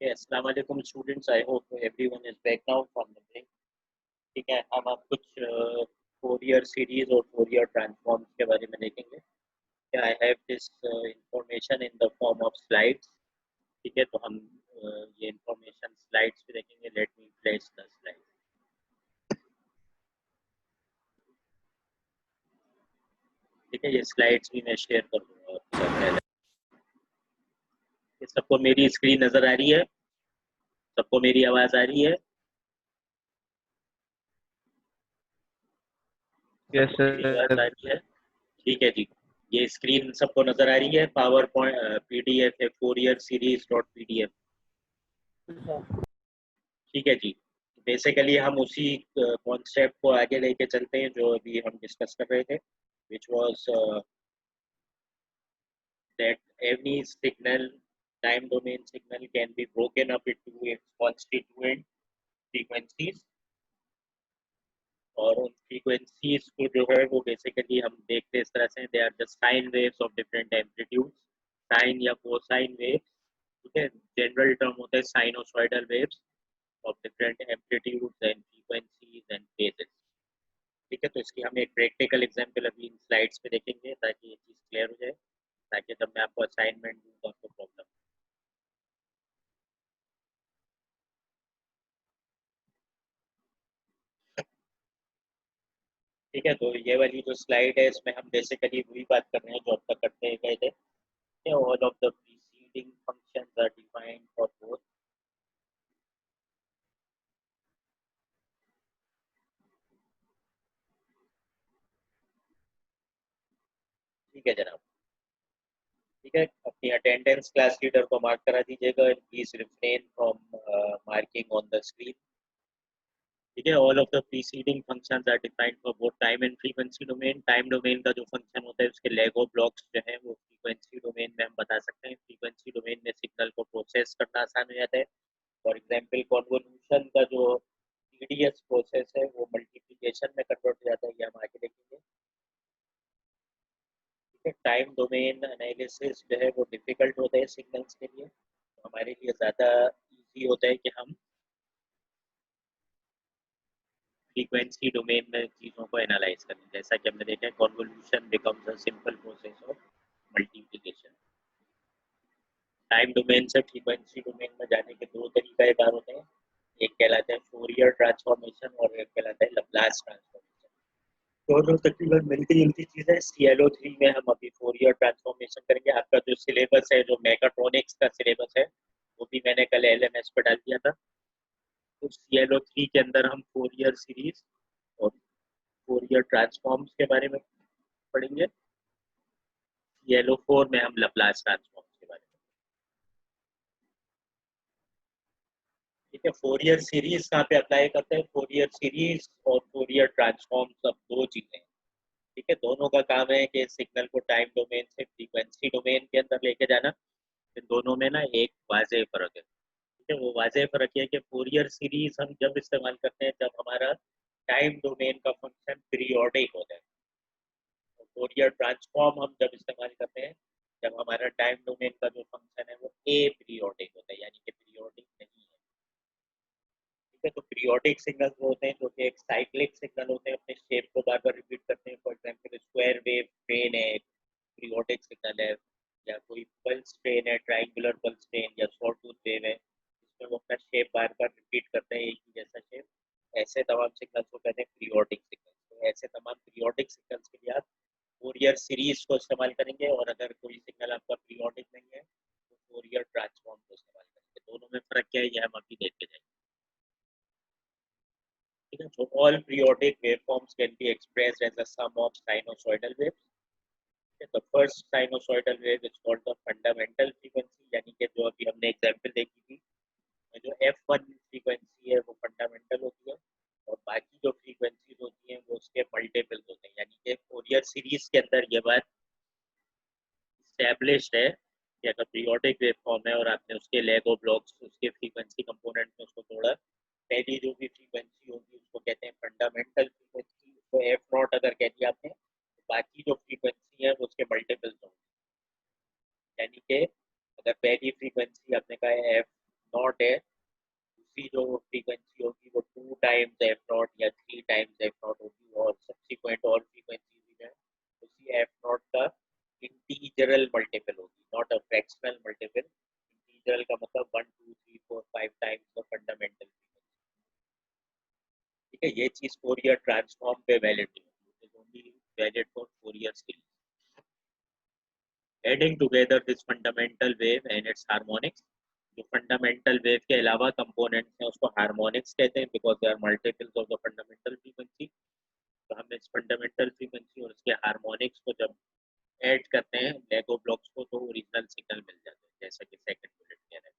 Okay, अस्सलाम वालेकुम students, I hope everyone is back now from the break. ठीक है, हम अब कुछ फोरियर सीरीज और फोरियर ट्रांसफॉर्म्स के बारे में देखेंगे। I have this information in the form of slides. ठीक है, तो हम ये इंफॉर्मेशन स्लाइड्स पे देखेंगे। Let me flash the slide. ठीक है, ये स्लाइड्स भी मैं शेयर कर दूंगा पहले। सबको मेरी स्क्रीन नजर आ रही है? सबको मेरी आवाज आ रही है? यस सबको मेरी आवाज आ सर। रही है? ठीक है जी। ये स्क्रीन सबको नजर आ रही है? पावर पॉइंट पीडीएफ है, फोरियर सीरीज डॉट पीडीएफ। ठीक है जी। बेसिकली हम उसी कॉन्सेप्ट को आगे लेके चलते हैं जो अभी हम डिस्कस कर रहे थे, which was that any signal, time domain signal can be broken up into its constituent frequencies. और उन फ्रीक्वेंसीज को जो है वो बेसिकली हम देखते इस तरह से, they are just sine waves of different amplitude, sine या कोसाइन वेव्स। ठीक है, जनरल टर्म होता है sinusoidal waves of different amplitudes and frequencies and phases. ठीक है, तो इसकी हम एक प्रैक्टिकल एग्जांपल अभी इन स्लाइड्स पे देखेंगे ताकि ये चीज़ क्लियर हो जाए, ताकि जब मैं आपको असाइनमेंट दूँ तो आपको प्रॉब्लम। ठीक है, तो ये वाली जो स्लाइड है इसमें हम बेसिकली वही बात कर रहे हैं जो अब तक करते गए थे। All of the preceding functions are defined for both. ठीक है जनाब। ठीक है, अपनी अटेंडेंस क्लास लीडर को मार्क करा दीजिएगा। Please refrain from marking on the screen. ठीक है, all of the preceding functions are defined for both time and frequency domain. Time domain का जो फंक्शन होता है उसके लेगो ब्लॉक्स जो है वो फ्रीक्वेंसी डोमेन में हम बता सकते हैं। फ्रीक्वेंसी डोमेन में सिग्नल को प्रोसेस करना आसान हो जाता है। फॉर एग्जाम्पल कॉन्वोल्यूशन का जो टीडीएस प्रोसेस है वो मल्टीप्लिकेशन में कन्वर्ट हो जाता है, ये हम आगे देखेंगे। ठीक है, टाइम डोमेन एनालिसिस जो है वो डिफिकल्ट होता है सिग्नल्स के लिए, तो हमारे लिए ज़्यादा इजी होता है कि हम फ्रीक्वेंसी डोमेन में चीज़ों को एनालाइज करें। जैसा कि हमने देखा है, convolution becomes a simple process of multiplication. Time domain से फ्रीक्वेंसी डोमेन में जाने के दो तरीका कार होते हैं। एक कहलाता है फोरियर ट्रांसफॉर्मेशन और एक कहलाता है लप्लास ट्रांसफॉर्मेशन। दोनों तकरीबन मिलती जुलती चीज़ है। CLO3 में हम अभी फोरियर ट्रांसफॉर्मेशन करेंगे। आपका जो सिलेबस है, जो मेकाट्रॉनिक्स का सिलेबस है, वो भी मैंने कल LMS पर डाल दिया था। तो CLO3 के अंदर हम फोरियर सीरीज और फोरियर ट्रांसफॉर्म्स के बारे में पढ़ेंगे। CLO4 में हम लप्लास ट्रांसफॉर्म्स के बारे में। ठीक है, फोरियर सीरीज कहाँ पे अप्लाई करते हैं? फोरियर सीरीज और फोरियर ट्रांसफॉर्म सब दो चीजें। ठीक है, दोनों का काम है कि सिग्नल को टाइम डोमेन से फ्रीक्वेंसी डोमेन के अंदर लेके जाना। इन दोनों में ना एक वाज़ेह फर्क है। ठीक है, वो वाज़ेह फर्क है कि फोरियर सीरीज हम जब इस्तेमाल करते हैं जब हमारा टाइम डोमेन का फंक्शन पीरियोडिक होता है। फोरियर ट्रांसफॉर्म हम जब इस्तेमाल करते हैं जब हमारा टाइम डोमेन का जो फंक्शन है वो ए पीरियोडिक होता है, यानी कि पीरियोडिक नहीं है। ठीक है, तो पीरियोडिक सिग्नल वो होते हैं जो कि एक साइक्लिक सिग्नल होते हैं, अपने शेप को बार बार रिपीट करते हैं। For example square wave train है, पीरियोडिक सिग्नल है। या कोई पल्स ट्रेन है, ट्राइंगुलर पल्स ट्रेन या शॉर्ट टूथ वेव है, इसमें वो अपना शेप बार बार रिपीट करते हैं, एक ही जैसा शेप। ऐसे तमाम सिग्नल्स को कहते हैं पीरियोडिक सिग्नल। तो ऐसे तमाम पीरियोडिक सिग्नल्स के लिए आप फोरियर सीरीज को इस्तेमाल करेंगे, और अगर कोई सिग्नल आपका पीरियोडिक नहीं है तो फोरियर ट्रांसफॉर्म को इस्तेमाल करेंगे। दोनों में फर्क क्या है ये हम अभी देखते जाएंगे। So all periodic waveforms can be expressed as a sum of sinusoidal waves. The first sinusoidal wave is called the fundamental frequency, यानी कि जो अभी हमने एग्जांपल देखी थी, जो F1 फ्रीक्वेंसी है वो फंडामेंटल होती है, और बाकी जो फ्रीक्वेंसीज होती हैं वो उसके मल्टीपल्स होते हैं। यानी कि फोरियर सीरीज के अंदर ये बात स्टैब्लिश्ड है कि अगर पीरियोडिक वेवफॉर्म है और आपने उसके लेगो ब्लॉक्स, उसके फ्रीक्वेंसी कंपोनेंट में उसको तोड़ा, पहली जो भी फ्रीक्वेंसी होगी उसको कहते हैं फंडामेंटल फ्रीक्वेंसी। उसको F0 अगर कह दिया आपने, तो बाकी जो फ्रीक्वेंसी है वो उसके मल्टीपल्स होंगे। यानी कि अगर पहली फ्रीक्वेंसी आपने कहा है F0 नॉट है, दूसरी जो फ्रीक्वेंसी होगी वो 2 टाइम्स एफ नॉट या 3 टाइम्स एफ नॉट होगी, और सब्सिक्वेंट और फ्रीक्वेंसी जो है उसी एफ नॉट का इंटीजरल मल्टीपल होगी, नॉट अ फ्रैक्शनल मल्टीपल। इंटीजरल का मतलब 1 2 3 4 5 टाइम्स द फंडामेंटल फ्रीक्वेंसी। ठीक है, ये चीज फोरियर ट्रांसफॉर्म पे वैलिड है, it is only valid for Fourier series. Adding together this fundamental wave and its harmonics, जो फंडामेंटल वेव के अलावा कंपोनेंट्स हैं उसको हार्मोनिक्स कहते हैं, because they are multiples of the fundamental frequency. तो हम इस फंडामेंटल फ्रीक्वेंसी और इसके हार्मोनिक्स को जब ऐड करते हैं लेगो ब्लॉक्स को, तो ओरिजिनल सिग्नल मिल जाता है, जैसा कि सेकंड बुलेट कह रहे हैं।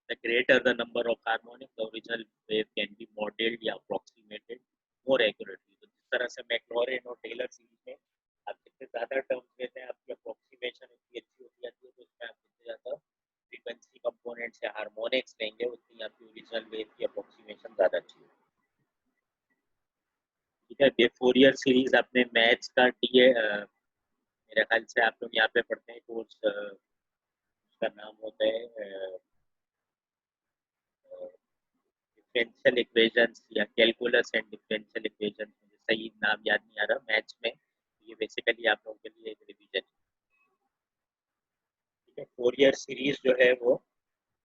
The greater the number of harmonics, the original wave can be modeled या approximated more accurately. तो जिस तरह से मैक्लॉरिन और टेलर सीरीज में आप जितने ज़्यादा टर्म्स लेते हैं आपकी अप्रोक्सीमेशन उतनी अच्छी होती जाती है, तो इसमें आप जितने ज़्यादा फ्रीक्वेंसी कंपोनेंट्स या हार्मोनिक्स लेंगे उतनी आपकी ओरिजिनल वेव की अप्रोक्सीमेशन ज़्यादा अच्छी होगी। ठीक है, ये फोरियर सीरीज आपने मैथ्स का डी मेरे ख्याल से आप लोग यहाँ पे पढ़ते हैं कोर्स, उसका नाम होता है डिफरेंशियल इक्वेशंस या कैलकुलस एंड डिफरेंशियल इक्वेशंस, मुझे सही नाम याद नहीं आ रहा मैथ्स में। ये बेसिकली आप लोगों के लिए एक रिवीजन है। ठीक है, फोरियर सीरीज जो है वो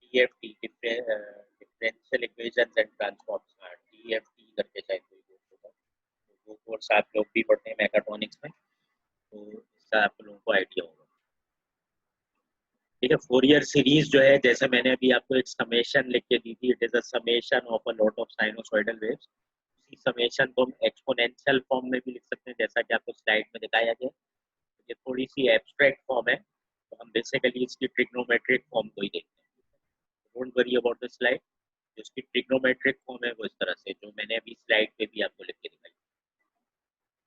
DFT, differential equations and transforms, DFT करके शायद कोई कोर्स होगा, तो वो कोर्स आप लोग भी पढ़ते हैं मैकाट्रॉनिक्स में, तो इसका आप लोगों को आइडिया होगा। ठीक है, फोरियर सीरीज जो है, जैसे मैंने अभी आपको एक समेशन लिख के दी थी, it is a summation of a lot of sinusoidal waves. उसी समेशन को हम एक्सपोनेंशियल फॉर्म में भी लिख सकते हैं, जैसा कि आपको स्लाइड में दिखाया गया। ये थोड़ी सी एब्स्ट्रैक्ट फॉर्म है, तो हम बेसिकली इसकी ट्रिग्नोमेट्रिक फॉर्म को ही देखते हैं। Don't worry about the slide, जो इसकी ट्रिग्नोमेट्रिक फॉर्म है वो इस तरह से, जो मैंने अभी स्लाइड पे भी आपको लिख के दिखाई।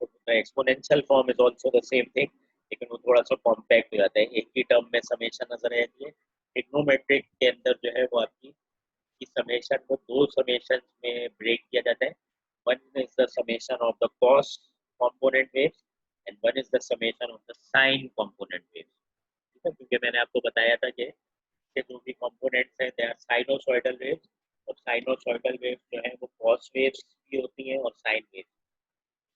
तो exponential form is also the same thing, लेकिन वो थोड़ा सा कॉम्पैक्ट हो जाता है, एक ही टर्म में समेशन नजर आती है। ट्रिग्नोमेट्रिक के अंदर जो है वो आपकी समेशन को दो समेशन में ब्रेक किया जाता है। One is the summation of the cos component waves and one is the summation of the sign component waves. ठीक है, क्योंकि मैंने आपको बताया था कि जो भी कंपोनेंट्स हैं दे आर साइनोसॉइडल वेव्स, और साइनोसॉइडल वेव्स जो है वो कॉस वेव्स भी होती हैं और sine waves.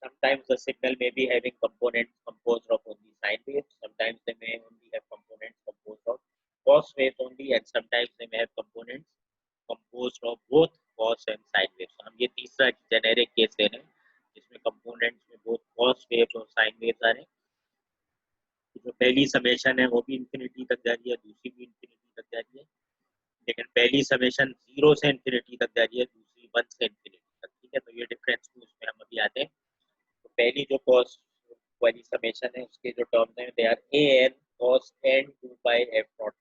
Sometimes the signal may be having components composed of only sine waves. Sometimes they may only have components composed of cos waves only, and sometimes they may have components composed of both cos and sine waves. हम ये तीसरा generic case ले रहे हैं जिसमें components में both cos waves और sine waves आ रहे हैं। जो पहली समेशन है वो भी इंफिनिटी तक जा रही है, दूसरी भी इंफिनिटी तक जा रही है, लेकिन पहली समेशन 0 से इंफिनिटी तक जा रही है, दूसरी 1 से इंफिनिटी तक। ठीक है, तो ये डिफरेंस उसमें हम अभी आते हैं। तो पहली जो कॉस वाली समेशन है उसके जो टर्म्स हैं they are a n cos N 2 by f not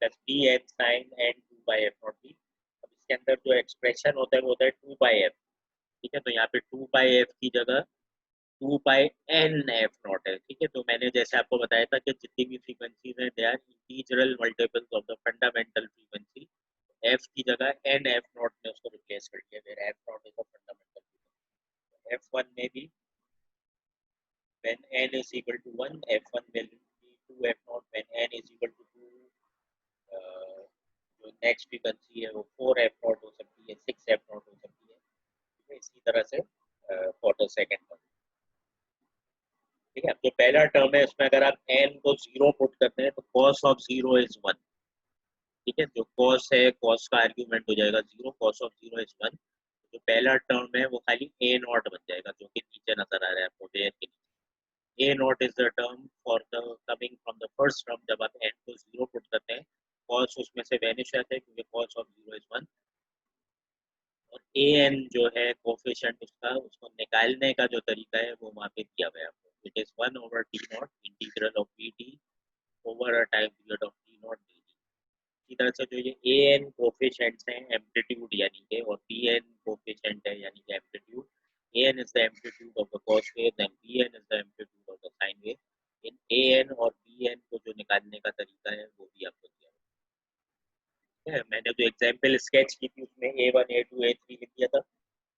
plus b n sine n 2 by f not b. अब इसके अंदर जो एक्सप्रेशन होता है वो होता है 2 बाय एफ। ठीक है, तो यहाँ पे 2 बाय एफ की जगह 2 बाय एन एफ नॉट है। ठीक है, तो मैंने जैसे आपको बताया था कि जितनी भी फ्रीक्वेंसीज हैं they are integral multiples of the fundamental frequency. F की जगह एन एफ नॉट ने उसको रिप्लेस कर दिया, where f not is the fundamental frequency. F one में भी when n is equal to 1, f1 will be 2 f0, when n is equal to 2, जो next frequency है वो 4 f0 हो सकती है, 6 f0 हो सकती है, इसी तरह से क्वार्टर सेकंड पर। ठीक है, जो पहला टर्म है उसमें अगर आप n को 0 पुट करते हैं तो cos ऑफ 0 इज 1। ठीक है, जो cos है cos का आर्ग्यूमेंट हो जाएगा 0, cos ऑफ 0 इज 1। जो पहला टर्म है वो खाली a नॉट बन जाएगा, जो कि नीचे नजर आ रहा है आपको वेयर के नीचे। A naught is the term for the coming from the first term, जब आप n को 0 पुट करते हैं cos उसमें से वैनिश जाता है क्योंकि cos of 0 is 1, और an जो है कोफिशिएंट उसका, उसको निकालने का जो तरीका है वो वहाँ पे दिया हुआ है आपको। It is 1 over t naught integral of dt over a time period of t naught dt। इसी तरह से जो ये an कोफिशिएंट्स हैं एम्पलीट्यूड यानी कि, और bn कोफिशिएंट है यानी कि amplitude, an is the amplitude of the cos wave and bn is the amplitude of the sine wave। In an और bn को जो निकालने का तरीका है वो भी आपको दिया है। मैंने जो एग्जांपल स्केच की थी उसमें a1 a2 a3 लिख दिया था,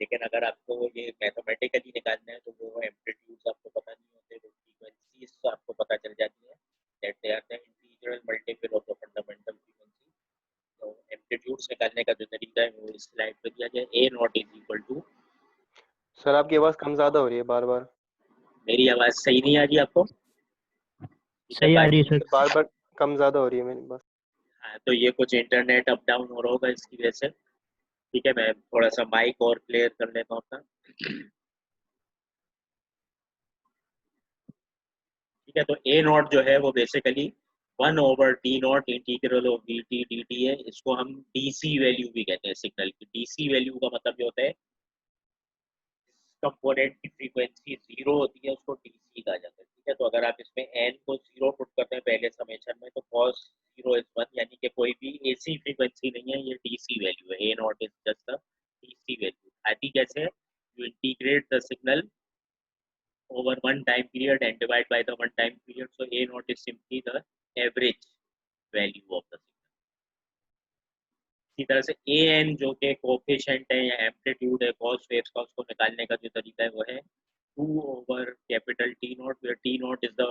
लेकिन अगर आपको ये मैथमेटिकली निकालना है तो वो एम्पलीट्यूड्स आपको पता नहीं होते, वो फ्रीक्वेंसीज आपको पता चल जाती है, that they are the integral multiple of the fundamental frequency. Notes निकालने का जो तरीका है वो इस स्लाइड पे दिया गया है। A not is equal to, sir आपकी आवाज कम ज्यादा हो रही है बार बार। मेरी आवाज सही नहीं आ रही आपको? ठीक है, सही आ रही है बाकी सर। बार बार कम ज्यादा हो रही है मेरी बस। हाँ, तो ये कुछ इंटरनेट अप डाउन हो रहा होगा इसकी वजह से। ठीक है, मैं थोड़ा सा माइक और क्लियर कर लेता हूँ अपना। ठीक है, तो ए नॉट जो है वो basically 1/t0 integral of we T D T है। इसको हम डीसी वैल्यू भी कहते हैं सिग्नल की। डीसी वैल्यू का मतलब ये होता है कंपोनेंट की फ्रीक्वेंसी जीरो होती है, उसको डीसी कहा जाता है। ठीक है, तो अगर आप इसमें एन को जीरो पुट करते हैं पहले समेशन में, तो कॉस जीरो इज 1, यानी कि कोई भी एसी फ्रीक्वेंसी नहीं है, ये डीसी वैल्यू है। A not is just a DC value. आती कैसे है? You integrate the signal over one time period and divide by the one time period. So A naught is simply the average value of the signal. इसी तरह से A N जो कि coefficient है या एम्पलीट्यूड है कॉस वेव्स का, उसको निकालने का जो तरीका है वो है 2/T0, where T0 is the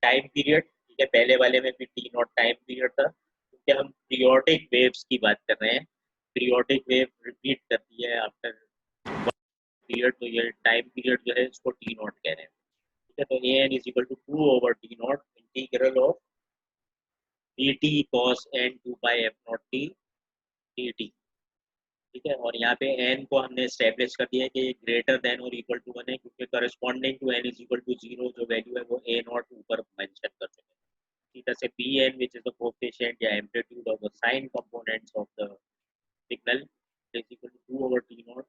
time period. ठीक है, पहले वाले में भी T0 टाइम पीरियड था, क्योंकि हम पीरियोडिक वेव्स की बात कर रहे हैं। पीरियोडिक वेव रिपीट करती है आफ्टर पीरियड, तो ये टाइम पीरियड जो है इसको T0 कह रहे हैं। ठीक है, तो A N is equal to 2/T0 integral of D T cos N 2 by f0 t dt। ठीक है, और यहाँ पे n को हमने एस्टेब्लिश कर दिया है कि ग्रेटर देन और इक्वल टू 1 है, क्योंकि corresponding to n is equal to 0 जो वैल्यू है वो ए नॉट ऊपर मेंशन कर चुके हैं। इसी तरह से B N which is the coefficient या amplitude of the sine components of the signal is equal to 2/T0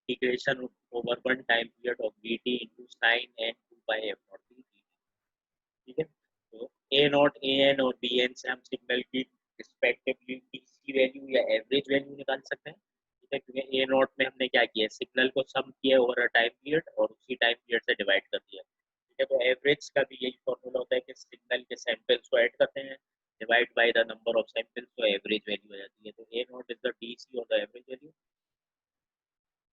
integration over one time period of dt into sin n 2 by f0 t dt। ठीक है, तो a not A N और b N से हम signal की respectively DC value या average value निकाल सकते हैं। ठीक है, क्योंकि ए नॉट में हमने क्या किया है, सिग्नल को सम किया ओवर अ टाइम पीरियड और उसी टाइम पीरियड से डिवाइड कर दिया। ठीक है, तो एवरेज का भी यही फॉर्मूला होता है कि सिग्नल के सैंपल्स को ऐड करते हैं, divide by the number of samples, तो एवरेज वैल्यू आ जाती है। तो a not is the DC और the average value.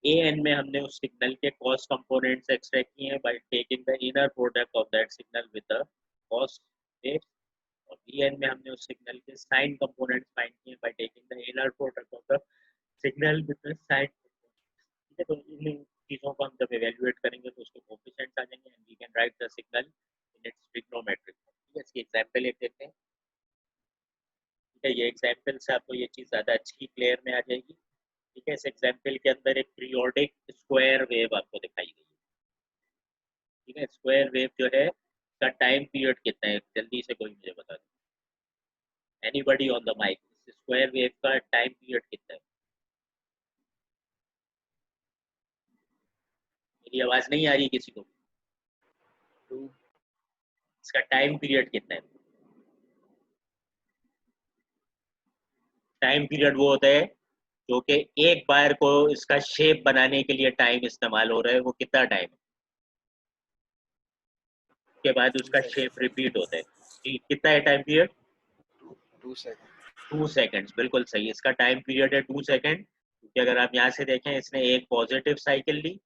A n में हमने उस सिग्नल के कॉस कंपोनेंट्स एक्सट्रैक्ट किए हैं by taking the inner product of that signal with the cos waves, और बी एन में हमने उस सिग्नल के साइन कंपोनेंट्स फाइंड किए by taking the inner product of the signal with the sine. ठीक है, तो इन चीज़ों को हम जब इवेल्युएट करेंगे तो उसके कोएफिशिएंट्स आ जाएंगे and we can write the signal in its trigonometric. ठीक है, इसकी एग्जांपल एक देखते हैं। ठीक है, ये एग्जांपल से आपको ये चीज़ ज़्यादा अच्छी क्लियर में आ जाएगी। ठीक है, इस एग्जांपल के अंदर एक पीरियोडिक स्क्वायर वेव आपको दिखाई गई है। ठीक है, स्क्वायर वेव जो है का टाइम पीरियड कितना है, जल्दी से कोई मुझे बता दो। Anybody on the mic, square wave का टाइम पीरियड कितना है? मेरी आवाज नहीं आ रही किसी को? इसका टाइम पीरियड कितना है? टाइम पीरियड वो होता है जो कि एक बार को इसका शेप बनाने के लिए टाइम इस्तेमाल हो रहा है, वो कितना टाइम है? उसके बाद उसका शेप रिपीट होता है। कितना है टाइम पीरियड? 2 सेकेंड्स, बिल्कुल सही। इसका टाइम पीरियड है 2 सेकेंड, क्योंकि अगर आप यहाँ से देखें इसने एक पॉजिटिव साइकिल ली,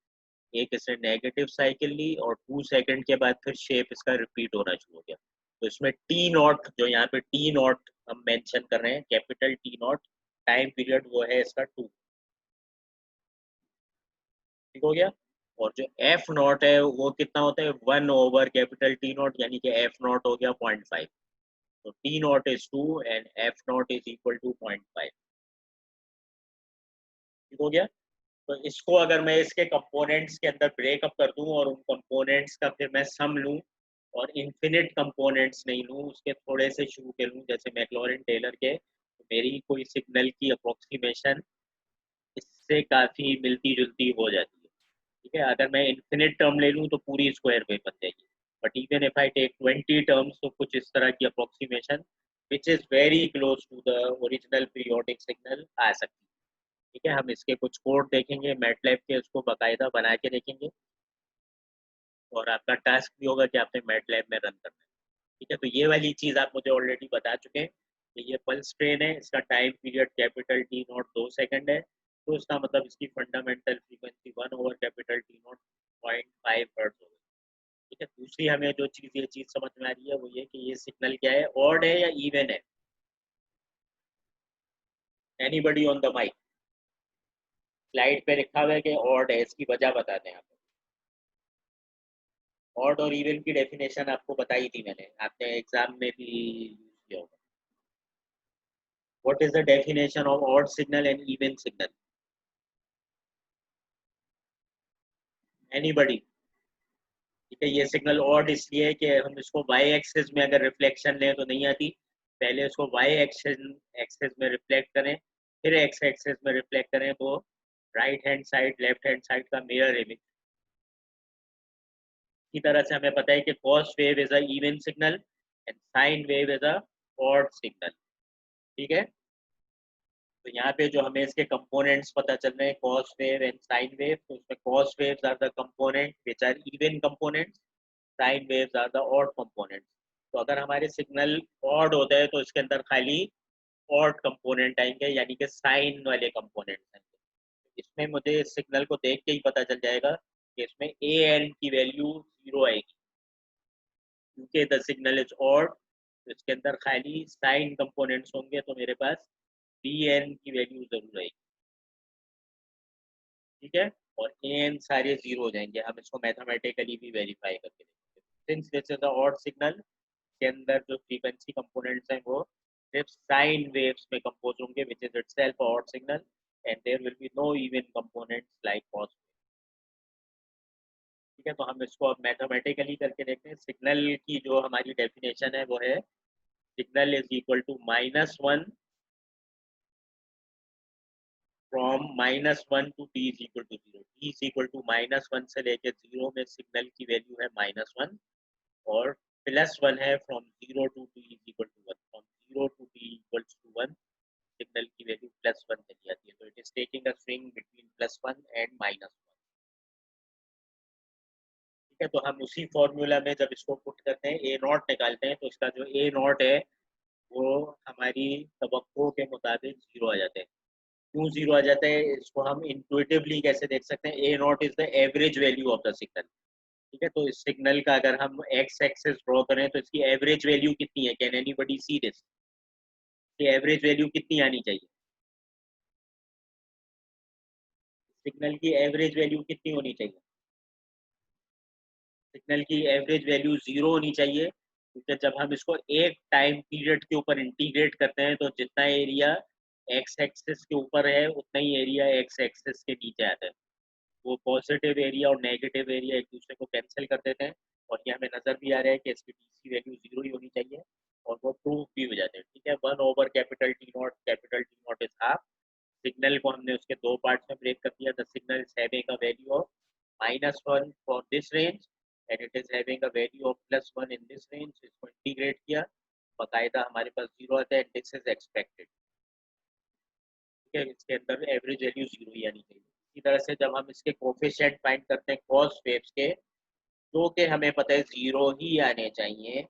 एक इसने नेगेटिव साइकिल ली, और 2 सेकेंड के बाद फिर शेप इसका रिपीट होना शुरू हो गया। तो इसमें टी नॉट, जो यहाँ पे टी नॉट हम मेंशन कर रहे हैं, capital T not, time period वो है इसका 2। ठीक हो गया। और जो एफ नॉट है वो कितना होता है, 1/कैपिटल टी नॉट, यानी कि एफ नॉट हो गया 0.5। तो t not is 2 and f not is equal to 0.5। ठीक हो गया। तो इसको अगर मैं इसके कंपोनेंट्स के अंदर ब्रेकअप कर दूं और उन कंपोनेंट्स का फिर मैं सम लूं, और इन्फिनिट कंपोनेंट्स नहीं लूं, उसके थोड़े से शुरू के लूं जैसे मैक्लॉरिन टेलर के, तो मेरी कोई सिग्नल की अप्रोक्सीमेशन इससे काफ़ी मिलती जुलती हो जाती है। ठीक है, अगर मैं इन्फिनिट टर्म ले लूँ तो पूरी स्क्वायर वेव बन जाएगी, but even if I take 20 terms तो कुछ इस तरह की approximation which is very close to the original periodic signal आ सकती है। ठीक है, हम इसके कुछ कोड देखेंगे मैटलैब के, उसको बाकायदा बना के देखेंगे, और आपका टास्क भी होगा कि आपने मैटलैब में रन करना है। ठीक है, तो ये वाली चीज़ आप मुझे ऑलरेडी बता चुके हैं कि ये पल्स ट्रेन है, इसका time period capital T naught 2 second है, तो इसका मतलब इसकी फंडामेंटल फ्रीक्वेंसी 1/कैपिटल टी नॉट 0.5 हर्ट्ज होगी। ठीक है, दूसरी हमें जो चीज़ ये चीज़ समझ में आ रही है वो ये कि ये सिग्नल क्या है, ऑड है या इवन है? Anybody on the mic? Slide पे लिखा हुआ है कि ऑड है, इसकी वजह बता दें आप। ऑड और इवन की डेफिनेशन आपको बताई थी मैंने, आपने एग्जाम में भी यूज किया होगा। What is the definition of odd signal and even signal? Anybody? ठीक है, ये सिग्नल ऑड इसलिए है कि हम इसको वाई एक्सिस में अगर रिफ्लेक्शन लें तो नहीं आती, पहले इसको वाई एक्सिस में रिफ्लेक्ट करें, फिर एक्स एक्सिस में रिफ्लेक्ट करें, तो right hand side left hand side का मिरर इमेज। इसी तरह से हमें पता है कि cos wave is a even signal and sine wave is a odd signal. ठीक है, तो यहाँ पे जो हमें इसके कंपोनेंट्स पता चल रहे हैं, cos wave and sine wave, तो उसमें cos waves are the component which are even components, sine waves are the odd components. तो अगर हमारे सिग्नल ऑड होता है तो इसके अंदर खाली ऑड कंपोनेंट आएंगे, यानी कि साइन वाले कंपोनेंट्स आएंगे। इसमें मुझे इस सिग्नल को देख के ही पता चल जाएगा कि इसमें ए एन की वैल्यू 0 आएगी, क्योंकि द सिग्नल इज ऑड, तो इसके अंदर खाली साइन कंपोनेंट्स होंगे, तो मेरे पास बी एन की वैल्यू जरूर आएगी। ठीक है, और ए एन सारे 0 हो जाएंगे। हम इसको मैथमेटिकली भी वेरीफाई करके देखेंगे। Since this is the odd signal, के अंदर जो फ्रीक्वेंसी कंपोनेंट्स हैं वो सिर्फ साइन वेव्स में कंपोज होंगे, which is itself odd signal, and there will be no even components like cos. ठीक है, तो हम इसको अब मैथमेटिकली करके देखते हैं। सिग्नल की जो हमारी डेफिनेशन है वो है, signal is equal to -1 from -1 to t is equal to 0। t is equal to -1 से लेके 0 में सिग्नल की वैल्यू है -1, और +1 है from 0 to t is equal to 1। From 0 to t equal to 1 signal की वैल्यू +1 चली जाती है, तो it is taking a swing between +1 and -1। ठीक है, तो हम उसी फॉर्मूला में जब इसको पुट करते हैं, ए नॉट निकालते हैं, तो इसका जो ए नॉट है वो हमारी तवक्को के मुताबिक 0 आ जाते हैं। क्यों 0 आ जाता है, इसको हम इंट्यूटिवली कैसे देख सकते हैं? A not is the average value of the signal. ठीक है, तो इस सिग्नल का अगर हम एक्स एक्सिस ड्रॉ करें तो इसकी एवरेज वैल्यू कितनी है? Can anybody see this? कि एवरेज वैल्यू कितनी आनी चाहिए? सिग्नल की एवरेज वैल्यू कितनी होनी चाहिए? सिग्नल की एवरेज वैल्यू 0 होनी चाहिए, क्योंकि जब हम इसको एक टाइम पीरियड के ऊपर इंटीग्रेट करते हैं तो जितना एरिया एक्स एक्सिस के ऊपर है उतना ही एरिया एक्स एक्सिस के नीचे आता है। वो पॉजिटिव एरिया और नेगेटिव एरिया एक दूसरे को कैंसिल कर देते हैं, और ये हमें नजर भी आ रहा है कि इसकी डी वैल्यू 0 ही होनी चाहिए, और वो प्रूव भी हो जाते हैं। ठीक है, 1 over capital T not is half. Signal को हमने उसके दो पार्ट्स में ब्रेक कर दिया। The signal is having a value of -1 for this range and it is having a value of +1 in this range. इसको इंटीग्रेट किया, बाकायदा हमारे पास 0 आता है, दिस इज एक्सपेक्टेड। ठीक है, इसके अंदर एवरेज वैल्यू 0 ही आनी चाहिए। इसी तरह से जब हम इसके कोफिशिएंट फाइंड करते हैं कॉस वेव्स के, जो कि हमें पता है 0 ही आने चाहिए,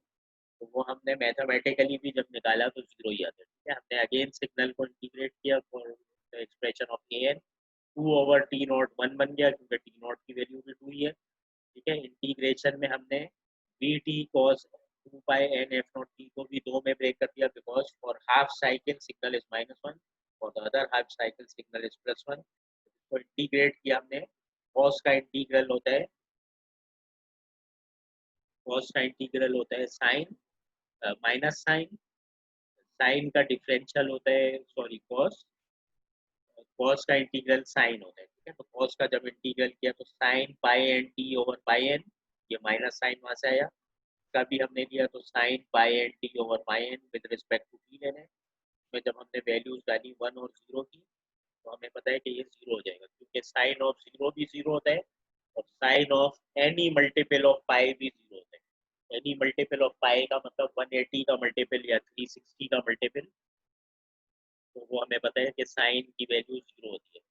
तो वो हमने मैथमेटिकली भी जब निकाला तो 0 ही आता है। ठीक है, हमने अगेन सिग्नल को इंटीग्रेट किया for the expression of a n, 2/t0 1 बन गया, क्योंकि t0 की वैल्यू भी 2 ही है। ठीक है, इंटीग्रेशन में हमने B T cos 2πn f0t को भी 2 में ब्रेक कर दिया, because for half cycle signal is -1, for the other half cycle signal is +1। इसको इंटीग्रेट किया हमने। कॉस का इंटीग्रल होता है, कॉस का इंटीग्रल होता है साइन माइनस साइन, साइन का डिफरेंशियल होता है, सॉरी कॉस, कॉस का इंटीग्रल साइन होता है। ठीक है, तो कॉस का जब इंटीग्रल किया तो साइन πn/t/n, ये माइनस साइन वहां से आया, का भी हमने लिया तो sine πn/t/n with respect to t लेना है। में जब हमने वैल्यूज डाली 1 और 0 की, तो हमें पता है कि ये 0 हो जाएगा, क्योंकि साइन ऑफ 0 भी 0 होता है, और sine of any multiple of pi भी 0 होता है। एनी मल्टीपल ऑफ पाई का मतलब 180 का मल्टीपल या 360 का मल्टीपल, तो वो हमें पता है कि साइन की वैल्यू 0 होती है।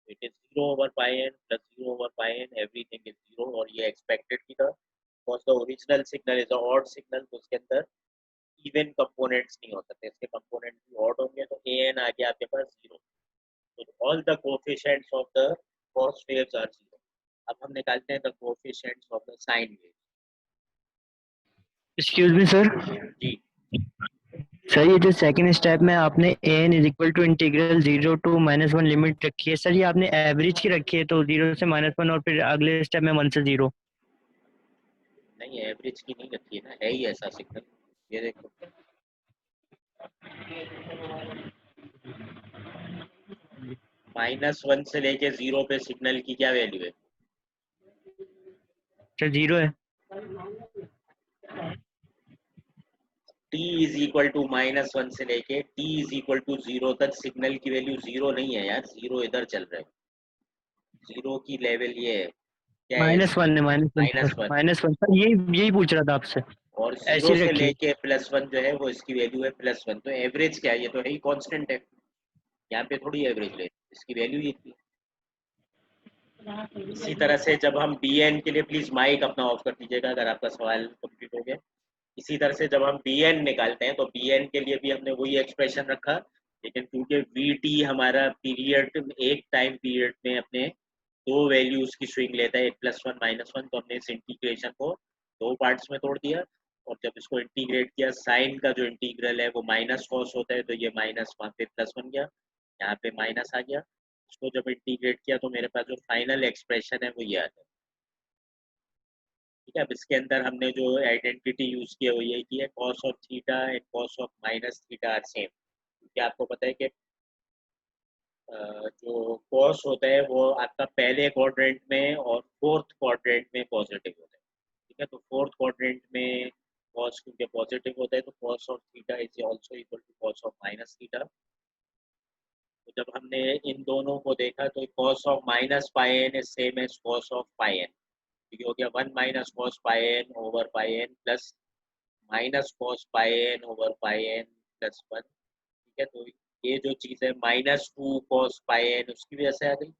It is 0/πn + 0/πn, everything is 0, और ये एक्सपेक्टेड की था, because the original signal is a odd signal, तो उसके अंदर इवन कंपोनेंट्स नहीं हो सकते, इसके कंपोनेंट्स भी ऑड होंगे, तो ए एन आ गया आपके पास 0। तो all the coefficients of the cos waves are 0। अब हम निकालते हैं the coefficients of the sine waves. Excuse me sir, जी सर ये जो सेकंड स्टेप में आपने n is equal to integral 0 to -1 limit रखी है, सर ये आपने एवरेज की रखी है, तो 0 से -1 और फिर अगले स्टेप में 1 से 0। नहीं, एवरेज की नहीं रखी है ना, है ही ऐसा सिग्नल। ये देखो, -1 से लेके 0 पे सिग्नल की क्या वैल्यू है? सर 0 है। t इज इक्वल टू -1 से लेके t इज इक्वल टू 0 तक सिग्नल की वैल्यू 0 नहीं है यार, 0 इधर चल रहा है। 0 की लेवल ये है, क्या है इसकी? -1 है, -1 सर, -1। -1 सर, यही पूछ रहा था आपसे। और ऐसी 0 से रखी है। लेके +1 जो है वो इसकी वैल्यू है +1। तो एवरेज क्या है? ये तो है ही कांस्टेंट है, यहाँ पे थोड़ी एवरेज ले, इसकी वैल्यू ये थी। इसी तरह से जब हम बी एन के लिए, प्लीज माइक अपना ऑफ कर दीजिएगा अगर आपका सवाल कंप्लीट हो गया। इसी तरह से जब हम बी एन निकालते हैं तो बी एन के लिए भी हमने वही एक्सप्रेशन रखा, लेकिन क्योंकि वी टी हमारा पीरियड, एक टाइम पीरियड में अपने दो वैल्यूज की स्विंग लेता है, +1 -1, तो हमने इस इंटीग्रेशन को दो पार्ट्स में तोड़ दिया। और जब इसको इंटीग्रेट किया, साइन का जो इंटीग्रल है वो माइनस कॉस होता है, तो ये माइनस वहाँ पे प्लस बन गया, यहाँ पे माइनस आ गया। इसको जब इंटीग्रेट किया तो मेरे पास जो फाइनल एक्सप्रेशन है वो ये आ गया। ठीक है, अब इसके अंदर हमने जो आइडेंटिटी यूज की है वो ये की है, cos of theta and cos of minus theta are same. क्योंकि आपको पता है कि जो कॉस होता है वो आपका पहले क्वाड्रेंट में और फोर्थ क्वाड्रेंट में पॉजिटिव होता है। ठीक है, तो फोर्थ क्वाड्रेंट में कॉस क्योंकि पॉजिटिव होता है, तो cos of theta is also equal to cos of minus theta. तो जब हमने इन दोनों को देखा तो cos of minus pi n is same as cos of pi n. तो ये हो गया 1 minus cos pi n over pi n plus minus cos pi n over pi n plus 1। ठीक है, तो ये जो चीज़ है -2 कॉस पाई एन उसकी वजह से आ गई।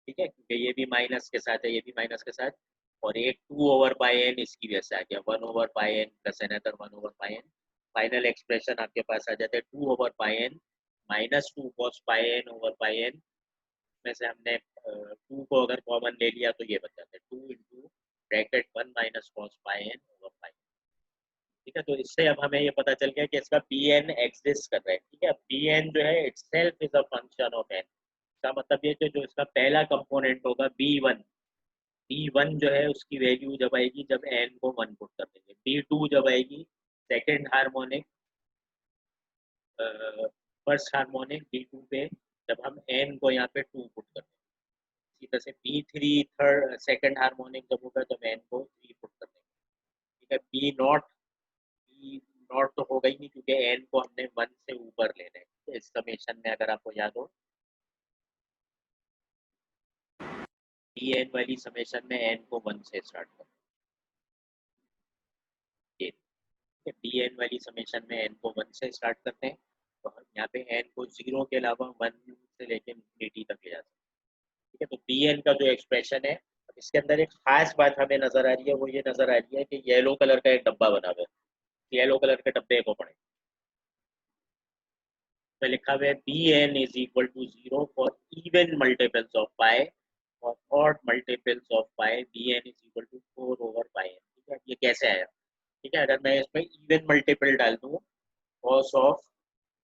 ठीक है, क्योंकि ये भी माइनस के साथ है, ये भी माइनस के साथ। और एक 2 ओवर पाई एन इसकी वजह से आ गया, 1 over pi n plus another 1 over pi n. Final expression आपके पास आ जाता है 2 over pi n -2 cos pi n over pi n. में से हमने 2 को अगर कॉमन ले लिया तो ये बच जाता है 2 into bracket 1 minus cos pi n over pi. ठीक है, तो इससे अब हमें ये पता चल गया कि इसका बी एन एग्जिस्ट कर रहा है। ठीक है, बी एन जो है itself is a function of n. इसका मतलब ये कि जो इसका पहला कंपोनेंट होगा बी वन जो है उसकी वैल्यू जब आएगी जब एन को 1 पुट कर देंगे। बी टू जब आएगी second harmonic, first harmonic b two पे जब हम एन को यहाँ पे 2 पुट कर देंगे। इसी तरह से b three third second harmonic जब होगा जब एन को 3 पुट कर देंगे। ठीक है, बी नॉट तो होगा ही नहीं क्योंकि एन को हमने 1 से ऊपर लेना है। तो इस समेशन में अगर आपको याद हो, बी एन वाली समेशन में एन को 1 से स्टार्ट करो। बी एन वाली समेशन में एन को 1 से स्टार्ट करते हैं, तो यहाँ पे एन को 0 के अलावा 1 से लेकर इंफिनिटी तक ले जाते हैं। ठीक है, तो बी एन का जो एक्सप्रेशन है, इसके अंदर एक खास बात हमें नजर आ रही है, वो ये नजर आ रही है कि येलो कलर का एक डब्बा बना हुआ है। येलो कलर के डब्बे को पढ़े तो लिखा हुआ है b n is equal to 0 for even multiples of pi और odd multiples of pi b n is equal to 4 over pi n. ठीक है, ये कैसे आया? ठीक है, अगर मैं इसमें इवन मल्टीपल डाल दूँ, cos of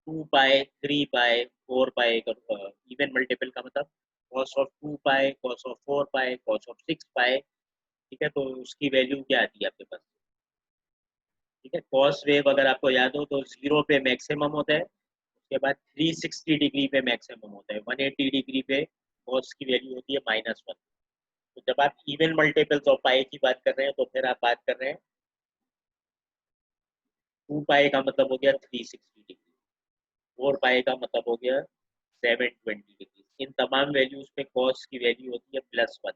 2 pi 3 pi 4 pi, even multiple का मतलब cos of 2 pi cos of 4 pi cos of 6 पाई। ठीक है, तो उसकी वैल्यू क्या आती है आपके पास? ठीक है, कॉस वेव अगर आपको याद हो तो 0 पे मैक्सिमम होता है, उसके बाद 360 डिग्री पे मैक्सिमम होता है, 180 डिग्री पे कॉस की वैल्यू होती है -1। तो जब आप इवन मल्टीपल्स ऑफ पाई की बात कर रहे हैं तो फिर आप बात कर रहे हैं 2 पाई का मतलब हो गया 360 डिग्री, 4 पाई का मतलब हो गया 720 डिग्री। इन तमाम वैल्यूज पे कॉस की वैल्यू होती है +1।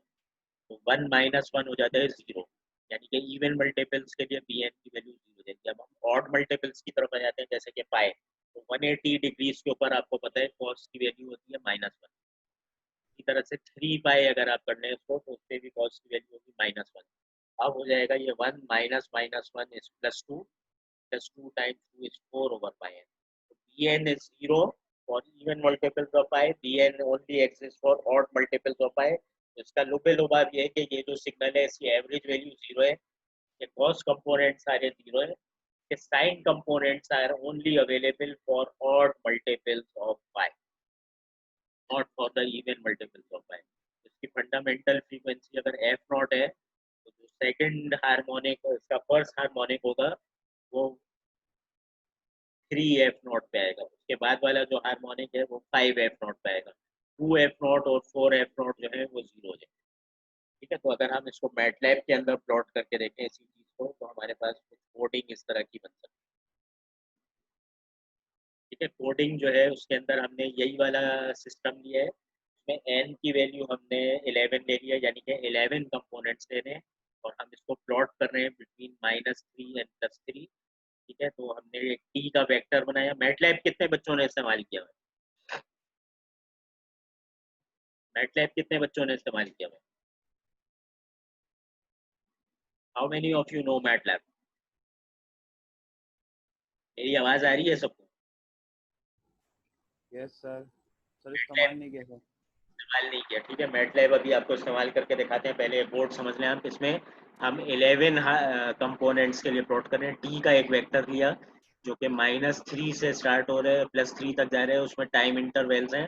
तो 1 -1 हो जाता है 0, यानी कि इवन मल्टीपल्स के लिए बी एन की वैल्यू 0 हो जाएगी। अब हम ऑड मल्टीपल्स की तरफ आ जाते हैं, जैसे कि पाई, तो 180 डिग्रीज के ऊपर आपको पता है कॉस की वैल्यू होती है -1। इसी तरह से 3 पाई अगर आप कर रहे हैं उसको तो उससे भी कॉस की वैल्यू होगी -1। अब हो जाएगा ये 1 minus -1 is +2, +2 times 2 is 4 over pi n. Bn is 0 for even multiples of pi, Bn only exists for odd multiples of pi। इसका लुबे लुबाब ये है कि ये जो सिग्नल है इसकी एवरेज वैल्यू 0 है, ये कॉस कंपोनेंट सारे 0 है, इसके sine components are only available for odd multiples of y, not for the even multiples of y। इसकी फंडामेंटल फ्रीक्वेंसी अगर एफ नॉट है तो जो सेकंड हार्मोनिक इसका फर्स्ट हार्मोनिक होगा वो 3f नॉट पे आएगा, उसके बाद वाला जो हार्मोनिक है वो 5f नॉट पे आएगा, 2f नॉट और 4f नॉट जो है वो जीरो हो जाएगा। ठीक है, तो अगर हम इसको मैटलैब के अंदर प्लॉट करके देखें इसी चीज को तो हमारे पास कुछ कोडिंग इस तरह की बन सकती है। ठीक है, कोडिंग जो है उसके अंदर हमने यही वाला सिस्टम लिया है, उसमें n की वैल्यू हमने 11 ले लिया, यानी कि 11 कंपोनेंट्स ले रहे हैं और हम इसको प्लॉट कर रहे हैं बिटवीन -3 एंड +3। ठीक है, तो हमने एक टी का वेक्टर बनाया। मैटलैब कितने बच्चों ने इस्तेमाल किया है? मैटलैब कितने बच्चों ने इस्तेमाल किया है? How many of you know MATLAB? मेरी आवाज आ रही है सबको? Yes sir. सर इस्तेमाल नहीं किया सर। इस्तेमाल नहीं किया, ठीक है। मैटलैब अभी आपको इस्तेमाल करके दिखाते हैं, पहले बोर्ड समझ लें आप। इसमें हम 11 कंपोनेंट्स के लिए प्लॉट कर रहे हैं। टी का एक वेक्टर लिया जो कि -3 से स्टार्ट हो रहे हैं +3 तक जा रहे हैं, उसमें टाइम इंटरवल्स हैं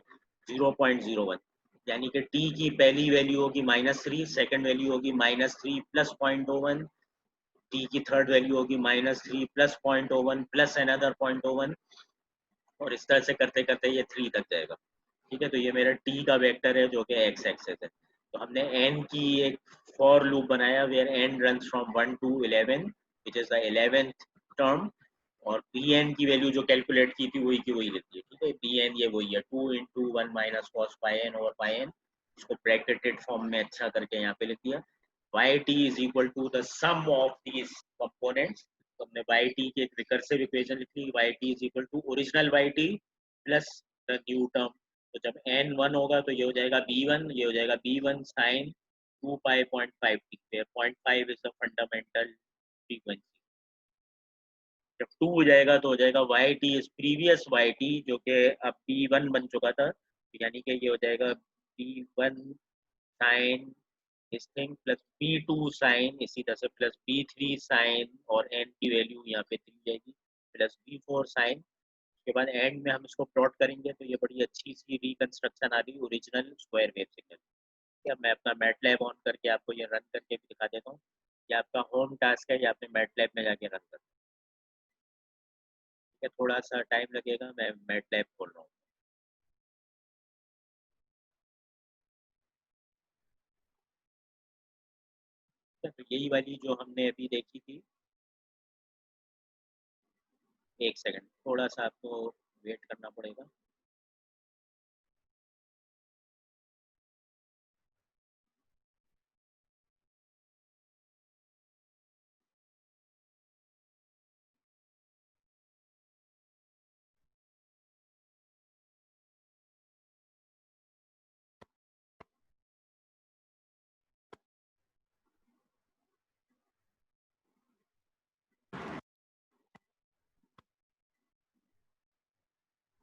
0.01, यानी कि टी की पहली वैल्यू होगी -3, सेकंड वैल्यू होगी -3 + 0.01, टी की थर्ड वैल्यू होगी -3 + 0.01 प्लस अनदर 0.01, और इस तरह से करते करते ये 3 तक जाएगा। ठीक है, तो ये मेरा टी का वेक्टर है जो कि एक्स एक्सेस है। तो हमने एन की एक फॉर लूप बनाया where n runs from 1 to 11 which is the 11th term, और बी एन की वैल्यू जो कैलकुलेट की थी वही की वही रहती है। ठीक है, बी एन ये वही है 2 × 1 - cos πn over πn, इसको ब्रैकेटेड फॉर्म में अच्छा करके यहाँ पे लिख दिया। yt is equal to the sum of these components, तो हमने yt की एक रिकर्सिव इक्वेशन लिखी, yt is equal to original yt plus the new term. तो जब n 1 होगा तो ये हो जाएगा b1, ये हो जाएगा b1 sin 2π.5t, where 0.5 is the fundamental frequency। जब 2 हो जाएगा तो हो जाएगा yt is previous yt जो कि अब b1 बन चुका था, यानी कि ये हो जाएगा b1 sin इस थिंग प्लस b2 साइन, इसी तरह से प्लस b3 साइन, और n की वैल्यू यहाँ पे 3 जाएगी, प्लस b4 साइन। उसके बाद एंड में हम इसको प्लॉट करेंगे तो ये बड़ी अच्छी सी रिकंस्ट्रक्शन आ गई ओरिजिनल स्क्वायर वेव सिग्नल। अब मैं अपना मैटलैब ऑन करके आपको ये रन करके भी दिखा देता हूँ। ये आपका होम टास्क है, ये आपने मैटलैब में जाके रन करना है। थोड़ा सा टाइम लगेगा, मैं मैटलैब खोल रहा हूँ। तो यही वाली जो हमने अभी देखी थी, एक सेकंड थोड़ा सा आपको वेट करना पड़ेगा।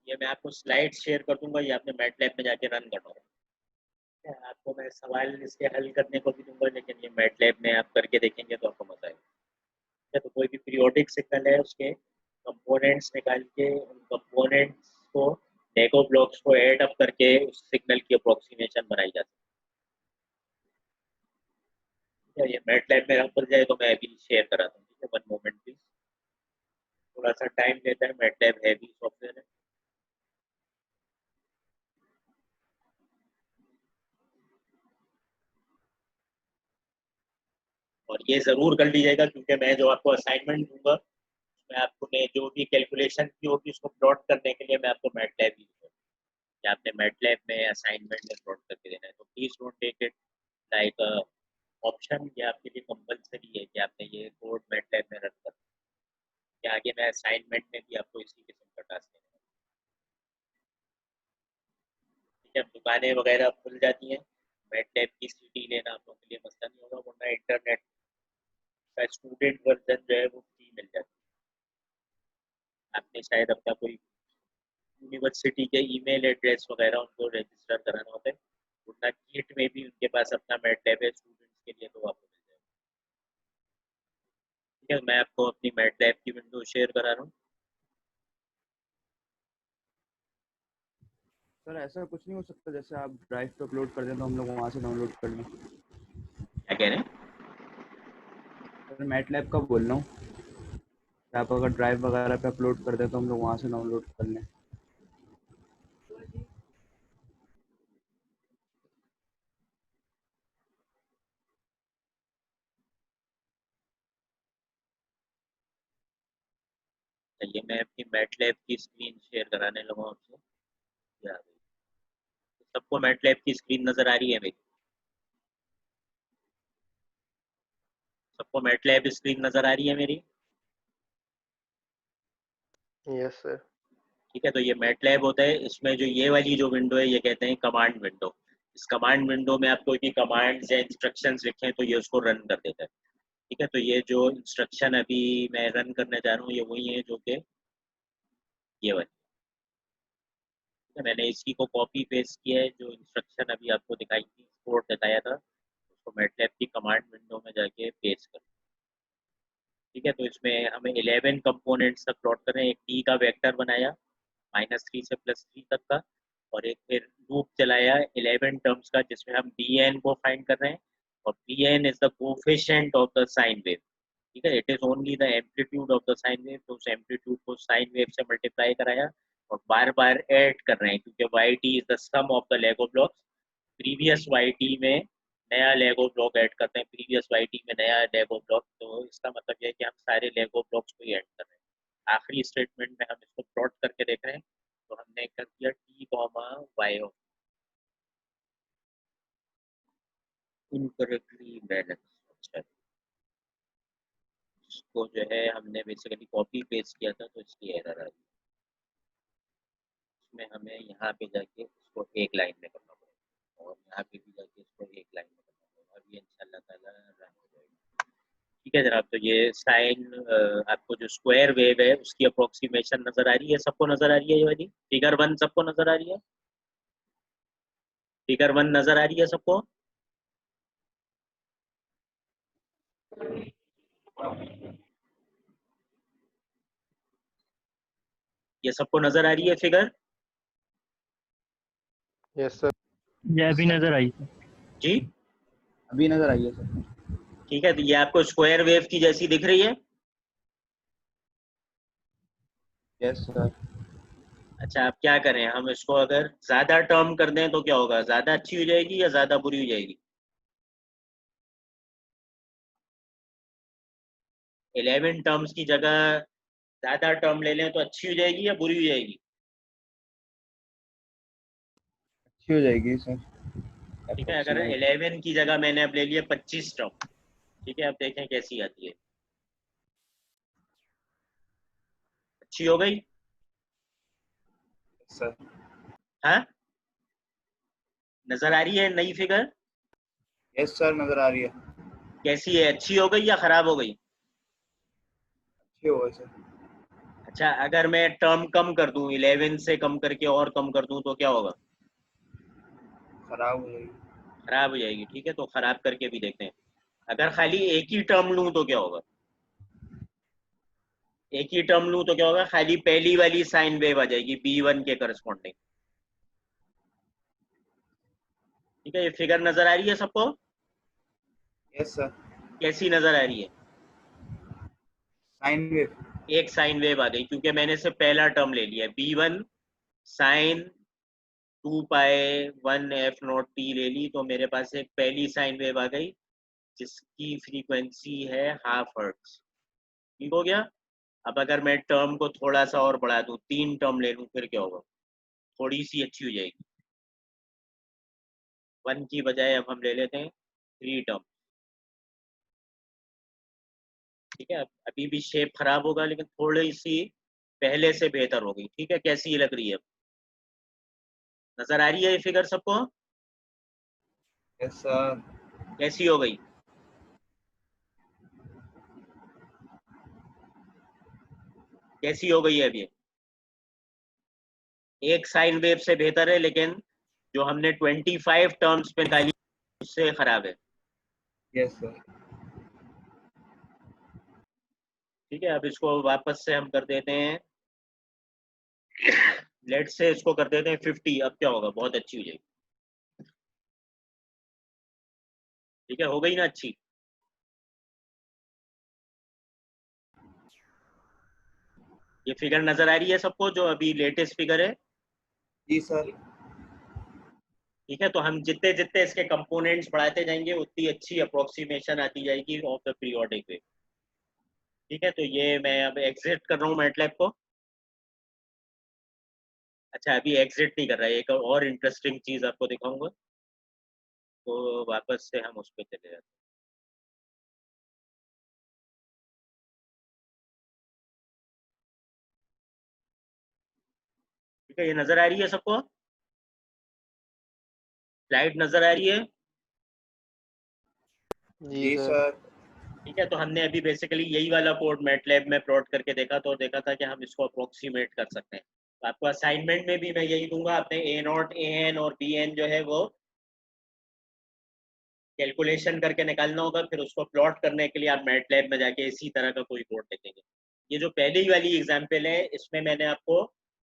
ये मैं आपको स्लाइड शेयर कर दूंगा, ये आपने मैटलैब में जाके रन करना है। आपको मैं सवाल इसके हल करने को भी दूंगा, लेकिन ये मैटलैब में आप करके देखेंगे तो आपको मजा आएगा। तो कोई भी पीरियोडिक सिग्नल है उसके कंपोनेंट्स निकाल के उन कंपोनेंट्स को लेगो ब्लॉक्स को ऐड अप करके उस सिग्नल की अप्रोक्सीमेशन बनाई जाती है। ये मैटलैब में रन कर जाए तो मैं अभी शेयर कराता हूँ। ठीक है, 1 मोमेंट प्लीज, थोड़ा सा टाइम लेता है, मैटलैब हैवी सॉफ्टवेयर है। और ये जरूर कर लीजिएगा क्योंकि मैं जो आपको असाइनमेंट दूंगा मैं आपको जो भी कैलकुलेशन की होगी उसको प्लॉट करने के लिए मैं आपको मैटलैब ही दूंगा, कि आपने मैटलैब में असाइनमेंट में प्लॉट करके देना है। तो please don't take it like option, ये आपके लिए कंपलसरी है कि आपने ये कोड मैटलैब में रन करना है। आगे मैं असाइनमेंट में भी आपको इसी किस्म का टास्क देना है। ठीक है, दुकानें वगैरह खुल जाती हैं, मैटलैब की सीडी लेना आप लोगों के लिए मसला नहीं होगा, वरना इंटरनेट का स्टूडेंट वर्जन जो है वो फ्री मिल जाती है। आपने शायद अपना कोई यूनिवर्सिटी के ईमेल एड्रेस वगैरह उनको रजिस्टर कराना होता है, उनका कीट में भी उनके पास अपना मैटलैब है स्टूडेंट्स के लिए, तो आपको मिल जाएगा। ठीक है, मैं आपको अपनी मैटलैब की विंडो शेयर करा रहा हूँ। सर ऐसा कुछ नहीं हो सकता जैसे आप ड्राइव पे अपलोड कर दें तो हम लोग वहाँ से डाउनलोड कर लें? क्या कह रहे हैं? सर मैटलैब का बोल रहा हूँ कि आप अगर ड्राइव वगैरह पे अपलोड कर दें तो हम लोग वहाँ से डाउनलोड कर लें। चलिए मैं अपनी मैटलैब की स्क्रीन शेयर कराने लगा आपसे। ये आ गई। सबको मैटलैब की स्क्रीन नजर आ रही है मेरी? सबको मैटलैब स्क्रीन नजर आ रही है मेरी? Yes sir. ठीक है, तो ये मैटलैब होता है, इसमें जो ये वाली जो विंडो है ये कहते हैं कमांड विंडो। इस कमांड विंडो में आप कोई भी कमांड्स या इंस्ट्रक्शंस लिखें तो ये उसको रन कर देता है। ठीक है, तो ये जो इंस्ट्रक्शन अभी मैं रन करने जा रहा हूँ ये वही है जो कि ये वाली। ठीक है, मैंने इसी को कॉपी पेस्ट किया है, जो इंस्ट्रक्शन अभी आपको दिखाई थी, कोड दिखाया था, उसको मैटलैब की कमांड विंडो में जाके पेस्ट कर। ठीक है, तो इसमें हमें 11 कंपोनेंट्स का प्लॉट करें। एक टी का वेक्टर बनाया -3 से +3 तक का, और एक फिर लूप चलाया 11 टर्म्स का जिसमें हम बी एन को फाइंड कर रहे हैं, और b n is the coefficient of the sine wave. ठीक है, it is only the amplitude of the sine wave, तो उस एम्पलीट्यूड को साइन वेव से मल्टीप्लाई कराया और बार बार ऐड कर रहे हैं क्योंकि y t is the sum of the Lego blocks. Previous y t में नया लेगो ब्लॉक ऐड करते हैं, प्रीवियस वाई टी में नया लेगो ब्लॉक, तो इसका मतलब यह है कि हम सारे लेगो ब्लॉक्स को ही ऐड कर रहे हैं। आखिरी स्टेटमेंट में हम इसको प्लॉट करके देख रहे हैं, तो हमने कर दिया t comma y of incorrectly balance. अच्छा, इसको जो है हमने बेसिकली कॉपी पेस्ट किया था तो इसकी एरर आ गई। इसमें हमें यहाँ पे जाके इसको एक लाइन में करना पड़ेगा और यहाँ पे भी जाके इसको एक लाइन में करना पड़ेगा, और ये इंशाल्लाह ताला रन हो जाएगा। ठीक है जनाब, तो ये साइन आपको जो स्क्वायर वेव है उसकी अप्रोक्सीमेशन नजर आ रही है? सबको नजर आ रही है ये वाली फिगर 1? सबको नजर आ रही है? फिगर 1 नजर आ रही है सबको? ये सबको नजर आ रही है फिगर? Yes sir. ये अभी नजर आई। जी अभी नजर आई है सर। ठीक है, तो ये आपको स्क्वायर वेव की जैसी दिख रही है? Yes sir. अच्छा, आप क्या करें, हम इसको अगर ज्यादा टर्म कर दें तो क्या होगा? ज्यादा अच्छी हो जाएगी या ज्यादा बुरी हो जाएगी? 11 टर्म्स की जगह ज्यादा टर्म ले लें तो अच्छी हो जाएगी या बुरी हो जाएगी? अच्छी हो जाएगी सर। ठीक है, अगर 11 की जगह मैंने अब ले लिया 25 टर्म, ठीक है, अब देखें कैसी आती है। अच्छी हो गई? सर हाँ, नजर आ रही है नई फिगर? यस सर नजर आ रही है। कैसी है, अच्छी हो गई या खराब हो गई? अच्छी हो गई सर। अच्छा, अगर मैं टर्म कम कर दूं, 11 से कम करके और कम कर दूं तो क्या होगा? खराब हो जाएगी। खराब हो जाएगी। ठीक है, तो खराब करके भी देखते हैं। अगर खाली एक ही टर्म लूं तो क्या होगा? एक ही टर्म लूं तो क्या होगा? खाली पहली वाली साइन वेव आ जाएगी B1 के करस्पॉन्डिंग। ठीक है, ये फिगर नजर आ रही है सबको? Yes sir. कैसी नजर आ रही है? Sine wave. एक साइन वेव आ गई क्योंकि मैंने से पहला टर्म ले लिया B1 साइन 2π1f0t ले ली, तो मेरे पास एक पहली साइन वेव आ गई जिसकी फ्रीक्वेंसी है हाफ हर्ट्ज। ठीक हो गया। अब अगर मैं टर्म को थोड़ा सा और बढ़ा दूं, 3 टर्म ले लूं, फिर क्या होगा? थोड़ी सी अच्छी हो जाएगी। 1 की बजाय अब हम ले लेते हैं 3 टर्म। ठीक है, अभी भी शेप खराब होगा लेकिन थोड़ी सी पहले से बेहतर होगी। ठीक है, कैसी लग रही है? नजर आ रही है ये फिगर सबको? Yes sir. कैसी हो गई? कैसी हो गई है अब ये? एक साइन वेव से बेहतर है, लेकिन जो हमने 25 टर्म्स पे निकाली उससे खराब है। Yes sir. ठीक है, अब इसको वापस से हम कर देते हैं, लेट से इसको कर देते हैं 50। अब क्या होगा, बहुत अच्छी हो जाएगी। ठीक है, हो गई ना अच्छी। ये फिगर नजर आ रही है सबको, जो अभी लेटेस्ट फिगर है? जी सर। ठीक है, तो हम जितने जितने इसके कंपोनेंट्स बढ़ाते जाएंगे उतनी अच्छी अप्रोक्सीमेशन आती जाएगी ऑफ द पीरियोडिक वेव। ठीक है, तो ये मैं अब एग्जिट कर रहा हूँ मैटलैब को। अच्छा, अभी एग्जिट नहीं कर रहा है, एक और इंटरेस्टिंग चीज आपको दिखाऊंगा, तो वापस से हम उस पर चले जाते हैं। ठीक है, ये नजर आ रही है सबको, स्लाइड नजर आ रही है? जी जी सर। सर। ठीक है, तो हमने अभी बेसिकली यही वाला कोड मैटलैब में प्लॉट करके देखा, तो देखा था कि हम इसको अप्रोक्सीमेट कर सकते हैं। तो आपको असाइनमेंट में भी मैं यही दूंगा, आपने ए नॉट, ए एन और बी एन जो है वो कैलकुलेशन करके निकालना होगा, फिर उसको प्लॉट करने के लिए आप मैटलैब में जाके इसी तरह का कोई कोड लिखेंगे। ये जो पहली वाली एग्जांपल है, इसमें मैंने आपको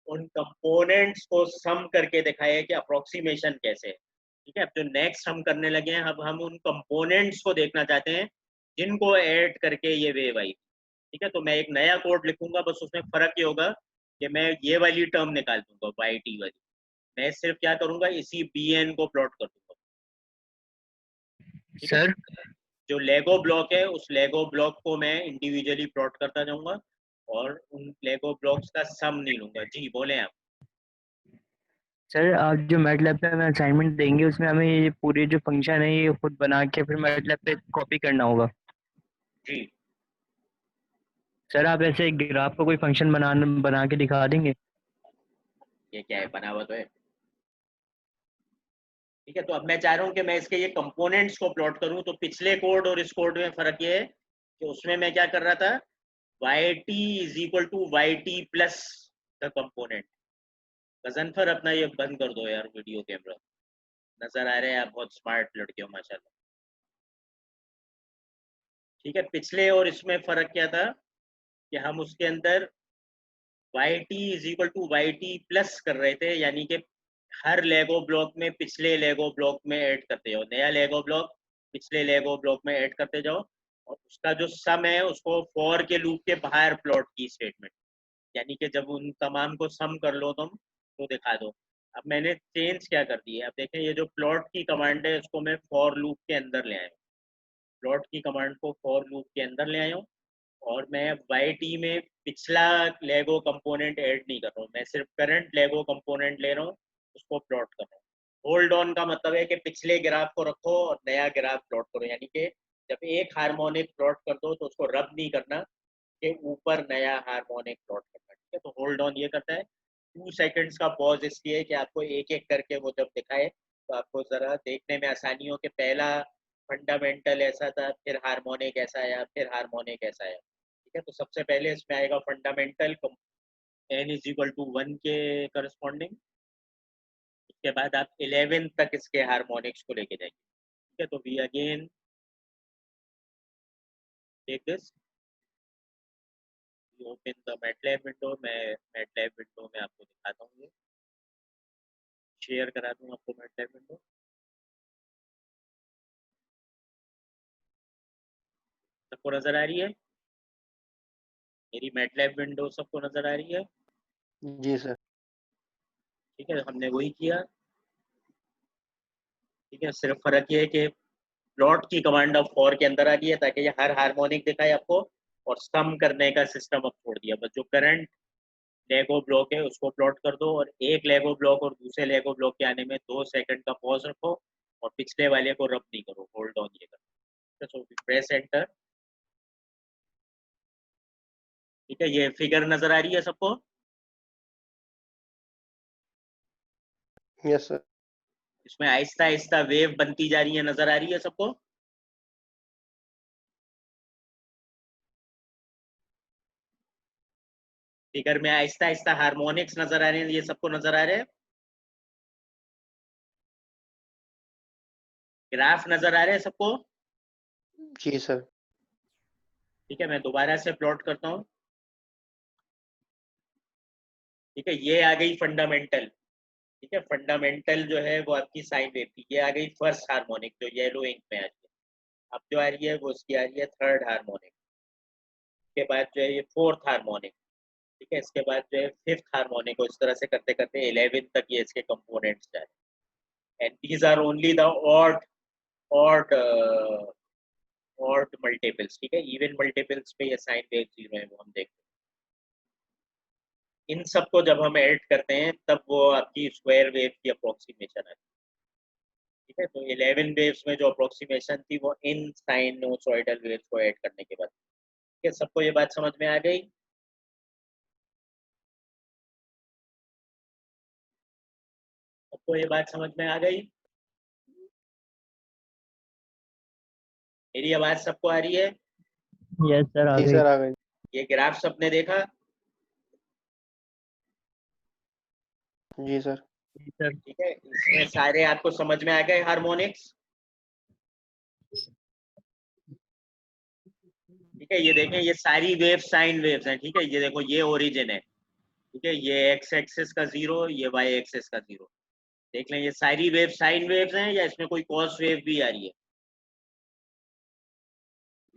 उन कंपोनेंट्स को सम करके दिखाया है कि अप्रोक्सीमेशन कैसे है। ठीक है, अब जो नेक्स्ट हम करने लगे हैं, अब हम उन कंपोनेंट्स को देखना चाहते हैं जिनको ऐड करके ये वेव आई। ठीक है, तो मैं एक नया कोड लिखूंगा, बस उसमें फर्क ये होगा कि मैं ये वाली टर्म निकाल दूंगा, वाई टी वाली। मैं सिर्फ क्या करूंगा, इसी बी एन को प्लॉट कर दूंगा। ठीक है, सर जो लेगो ब्लॉक है उस लेगो ब्लॉक को मैं इंडिविजुअली प्लॉट करता जाऊंगा, और उन लेगो ब्लॉक्स का सम नहीं लूंगा। जी बोले आप। सर आप जो मैटलैब पे हमें असाइनमेंट देंगे उसमें हमें ये पूरे जो फंक्शन है ये खुद बना के फिर मैटलैब पे कॉपी करना होगा। जी, सर आप ऐसे ग्राफ का कोई फंक्शन बना के दिखा देंगे? ये क्या है, बना हुआ तो है। ठीक है, तो अब मैं चाह रहा हूँ कि मैं इसके ये कंपोनेंट्स को प्लॉट करूँ, तो पिछले कोड और इस कोड में फर्क ये है कि उसमें मैं क्या कर रहा था, y t is equal to y t plus the component. Ghazanfar अपना ये बंद कर दो यार वीडियो कैमरा, नजर आ रहे हैं आप बहुत स्मार्ट लड़के हो माशाल्लाह। ठीक है, पिछले और इसमें फर्क क्या था कि हम उसके अंदर y t is equal to y t plus कर रहे थे, यानी कि हर लेगो ब्लॉक में पिछले लेगो ब्लॉक में ऐड करते जाओ, नया लेगो ब्लॉक पिछले लेगो ब्लॉक में ऐड करते जाओ, और उसका जो सम है उसको फॉर के लूप के बाहर प्लॉट की स्टेटमेंट, यानी कि जब उन तमाम को सम कर लो तुम तो दिखा दो। अब मैंने चेंज क्या कर दी है, अब देखें ये जो प्लॉट की कमांड है उसको मैं फॉर लूप के अंदर ले आया हूँ। प्लॉट की कमांड को फॉर लूप के अंदर ले आया हूँ, और मैं वाई टी में पिछला लेगो कंपोनेंट ऐड नहीं कर रहा हूँ, मैं सिर्फ करंट लेगो कंपोनेंट ले रहा हूँ, उसको प्लॉट कर रहा हूँ। होल्ड ऑन का मतलब है कि पिछले ग्राफ को रखो और नया ग्राफ प्लॉट करो, यानी कि जब एक हार्मोनिक प्लॉट कर दो तो उसको रब नहीं करना कि ऊपर नया हार्मोनिक प्लॉट करना। ठीक है, तो होल्ड ऑन ये करता है। 2 सेकंड्स का पॉज इसलिए कि आपको एक एक करके वो जब दिखाए तो आपको जरा देखने में आसानी हो कि पहला फंडामेंटल ऐसा था, फिर हार्मोनिक ऐसा आया, फिर हार्मोनिक ऐसा आया। ठीक है, तो सबसे पहले इसमें आएगा fundamental n is equal to 1 के करस्पॉन्डिंग। उसके बाद आप 11 तक इसके हार्मोनिक्स को लेके जाएंगे। ठीक है, तो we again take this, open the MATLAB window. मैं मैटलैब विंडो में आपको दिखाता हूँ, शेयर करा दूँ आपको मैटलैब विंडो। सबको नजर आ रही है मेरी मैटलैब विंडो? सबको नजर आ रही है? जी सर। ठीक है, हमने वही किया। ठीक है, सिर्फ फर्क ये है कि प्लॉट की कमांड अब फॉर के अंदर आ गई है ताकि ये हर हार्मोनिक दिखाए आपको, और सम करने का सिस्टम अब छोड़ दिया। बस जो करंट लेगो ब्लॉक है उसको प्लॉट कर दो, और एक लेगो ब्लॉक और दूसरे लेगो ब्लॉक के आने में 2 सेकंड का पॉज रखो, और पिछले वाले को रब नहीं करो, होल्ड ऑन ये करो। सो प्रेस एंटर। ठीक है, ये फिगर नजर आ रही है सबको? Yes sir. इसमें आहिस्ता आहिस्ता वेव बनती जा रही है, नजर आ रही है सबको? फिगर में आहिस्ता आहिस्ता हार्मोनिक्स नजर आ रहे हैं, ये सबको नजर आ रहे हैं? ग्राफ नजर आ रहे हैं सबको? जी सर। ठीक है, मैं दोबारा से प्लॉट करता हूँ। ठीक है, ये आ गई फंडामेंटल। ठीक है, फंडामेंटल जो है वो आपकी साइन वेव की, ये आ गई फर्स्ट हार्मोनिक जो येलो इंक में आ रही है। अब जो आ रही है वो उसकी आ रही है थर्ड हार्मोनिक। इसके बाद जो है ये फोर्थ हार्मोनिक। ठीक है, इसके बाद जो है फिफ्थ हार्मोनिक, को इस तरह से करते करते 11 तक ये इसके कंपोनेंट्स जा रहे हैं। And these are only the odd odd multiples. ठीक है, इवन मल्टीपल्स पे ये साइन वेव जीरो है वो हम देखते हैं। इन सबको जब हम ऐड करते हैं तब वो आपकी स्क्वायर वेव की अप्रोक्सीमेशन है। ठीक है, तो 11 वेव्स में जो अप्रोक्सीमेशन थी वो इन साइनोसॉइडल वेव्स को ऐड करने के बाद। ठीक है, सबको ये बात समझ में आ गई? सबको ये बात समझ में आ गई? मेरी आवाज सबको आ रही है? यस सर, आ जी गई। सर, आ गई। ये ग्राफ सबने देखा? जी सर। जी सर। ठीक है, इसमें सारे आपको समझ में आ गए हार्मोनिक्स? ठीक है, ये देखें, ये सारी वेव साइन वेव्स हैं। ठीक है, ये देखो, ये ओरिजिन है। ठीक है, ये एक्स एक्सिस का जीरो, ये वाई एक्सिस का जीरो। देख लें, ये सारी वेव साइन वेव्स हैं या इसमें कोई कॉस वेव भी आ रही है?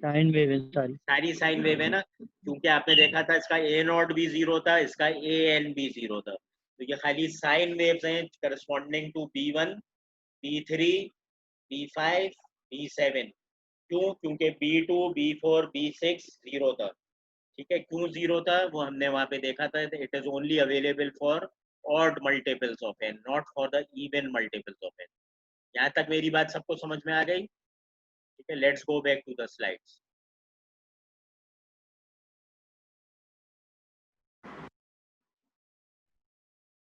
साइन वेव है सारी। सारी साइन वेव है ना, क्योंकि आपने देखा था इसका ए नॉट भी जीरो था, इसका ए एन भी जीरो था। तो ये खाली साइन वेव्स हैं corresponding to B1, B3, B5, B7। क्यों? क्योंकि B2, B4, B6 जीरो था। ठीक है, क्यों जीरो था वो हमने वहां पे देखा था। It is only available for odd multiples of n, not for the even multiples of n. यहाँ तक मेरी बात सबको समझ में आ गई? ठीक है, let's go back to the slides.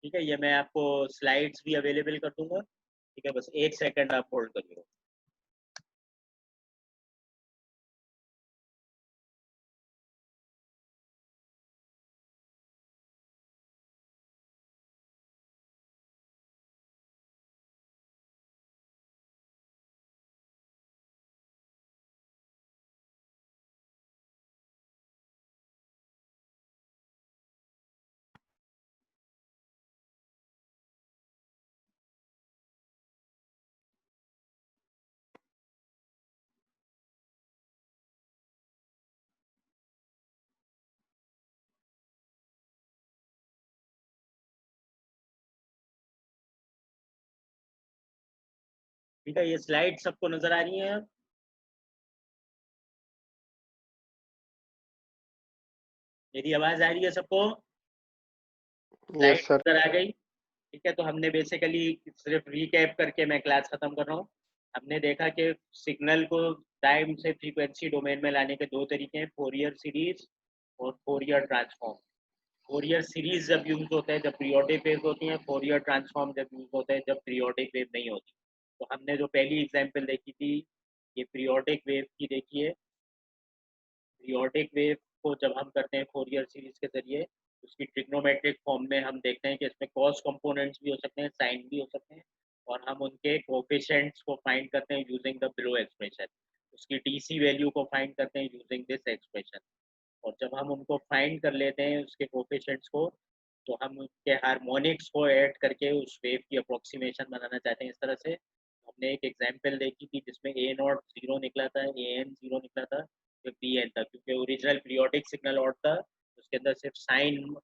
ठीक है, ये मैं आपको स्लाइड्स भी अवेलेबल कर दूंगा। ठीक है, बस एक सेकंड आप होल्ड करिए। ठीक है, ये स्लाइड सबको नजर आ रही है? मेरी आवाज आ रही है सबको? Slide yes sir. नजर आ गई? ठीक है, तो हमने बेसिकली सिर्फ रीकैप करके मैं क्लास खत्म कर रहा हूँ। हमने देखा कि सिग्नल को टाइम से फ्रीक्वेंसी डोमेन में लाने के दो तरीके हैं, फोरियर सीरीज और फोरियर ट्रांसफॉर्म। फोरियर सीरीज जब यूज होता है जब पीरियोडिक वेव होती हैं, फोरियर ट्रांसफॉर्म जब यूज होता है जब पीरियोडिक वेव नहीं होती। तो हमने जो पहली एग्जांपल देखी थी ये पीरियोडिक वेव की देखी है। पीरियोडिक वेव को जब हम करते हैं फोरियर सीरीज के जरिए, उसकी ट्रिग्नोमेट्रिक फॉर्म में हम देखते हैं कि इसमें कॉस कंपोनेंट्स भी हो सकते हैं, साइन भी हो सकते हैं, और हम उनके कोफिशिएंट्स को फाइंड करते हैं यूजिंग द बिलो एक्सप्रेशन। उसकी डीसी वैल्यू को फाइंड करते हैं यूजिंग दिस एक्सप्रेशन। और जब हम उनको फाइंड कर लेते हैं उसके कोफिशिएंट्स को, तो हम उसके हार्मोनिक्स को ऐड करके उस वेव की अप्रोक्सीमेशन बनाना चाहते हैं इस तरह से। हमने एक एग्जांपल देखी थी जिसमें ए नॉट जीरो निकला था, ए एन जीरो निकला था, जो बी एन था, क्योंकि ओरिजिनल पीरियोडिक सिग्नल ऑड था, उसके अंदर सिर्फ साइन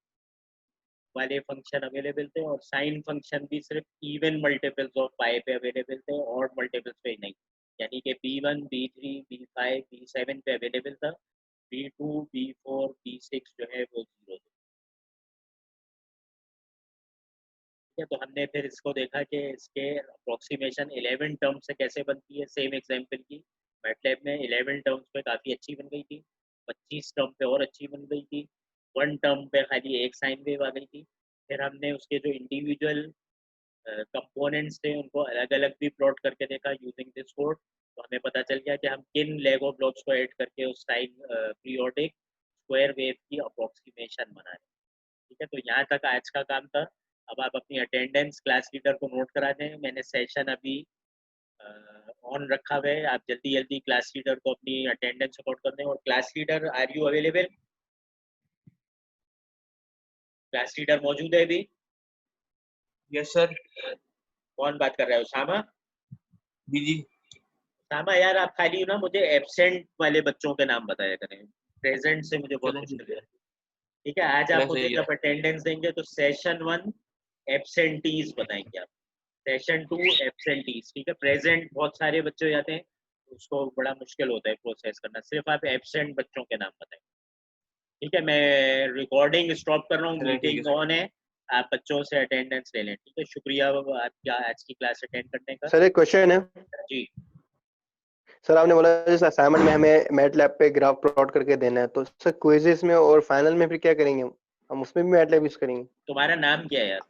वाले फंक्शन अवेलेबल थे, और साइन फंक्शन भी सिर्फ इवन मल्टीपल्स ऑफ पाई पे अवेलेबल थे, ऑड मल्टीपल्स पे नहीं। यानी कि B1, B3, B5, B7 पे अवेलेबल था, B2, B4, B6 जो है वो जीरो थे। ठीक है, तो हमने फिर इसको देखा कि इसके अप्रोक्सीमेशन 11 टर्म से कैसे बनती है। सेम एग्जांपल की मैटलैब में 11 टर्म्स पे काफ़ी अच्छी बन गई थी, 25 टर्म पे और अच्छी बन गई थी, 1 टर्म पे खाली एक साइन वेव आ गई थी। फिर हमने उसके जो इंडिविजुअल कंपोनेंट्स थे उनको अलग अलग भी प्लॉट करके देखा यूजिंग दिस कोड। तो हमें पता चल गया कि हम किन लेगो ब्लॉक्स को ऐड करके उस साइन पीरियोडिक स्क्वायर वेव की अप्रोक्सीमेशन बना रहे हैं। ठीक है, तो यहाँ तक आज का काम था। अब आप अपनी अटेंडेंस क्लास लीडर को नोट करा दें। मैंने सेशन अभी ऑन रखा हुआ है, आप जल्दी जल्दी क्लास लीडर को अपनी अटेंडेंस रिकॉर्ड कर दें। और class leader, are you available? Class leader मौजूद है अभी? Yes sir. कौन बात कर रहा है? उसामा? जी जी। उसामा यार, आप खाली ना मुझे एब्सेंट वाले बच्चों के नाम बताया करें, प्रेजेंट से मुझे बहुत चलो मुश्किल ठीक है। है। ठीक है, आज आप चलो मुझे सही है। जब अटेंडेंस देंगे तो सेशन 1 एब्सेंटीज बताएंगे आप, सेशन 2 एब्सेंटीज। ठीक है, प्रेजेंट बहुत सारे बच्चे हो जाते हैं, उसको बड़ा मुश्किल होता है प्रोसेस करना, सिर्फ आप एब्सेंट बच्चों के नाम बताएं। ठीक है, मैं रिकॉर्डिंग स्टॉप कर रहा हूँ, चलो ठीक है मीटिंग सर। ऑन है, आप बच्चों से अटेंडेंस ले लें। ठीक है, शुक्रिया आपका आज की क्लास अटेंड करने का। सर एक क्वेश्चन है। जी सर आपने बोला जैसे असाइनमेंट में हमें मैटलैब पे ग्राफ प्लॉट करके देना है, तो सर क्विज़ेस में और फाइनल में फिर क्या करेंगे हम उसमें भी मैटलैब यूज करेंगे? तुम्हारा नाम क्या है यार?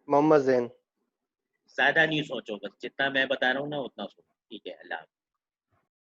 मोहम्मद जैन। ज्यादा नहीं सोचो, बस जितना मैं बता रहा हूँ ना उतना सोचो। ठीक है, अल्लाह हाफ़िज़।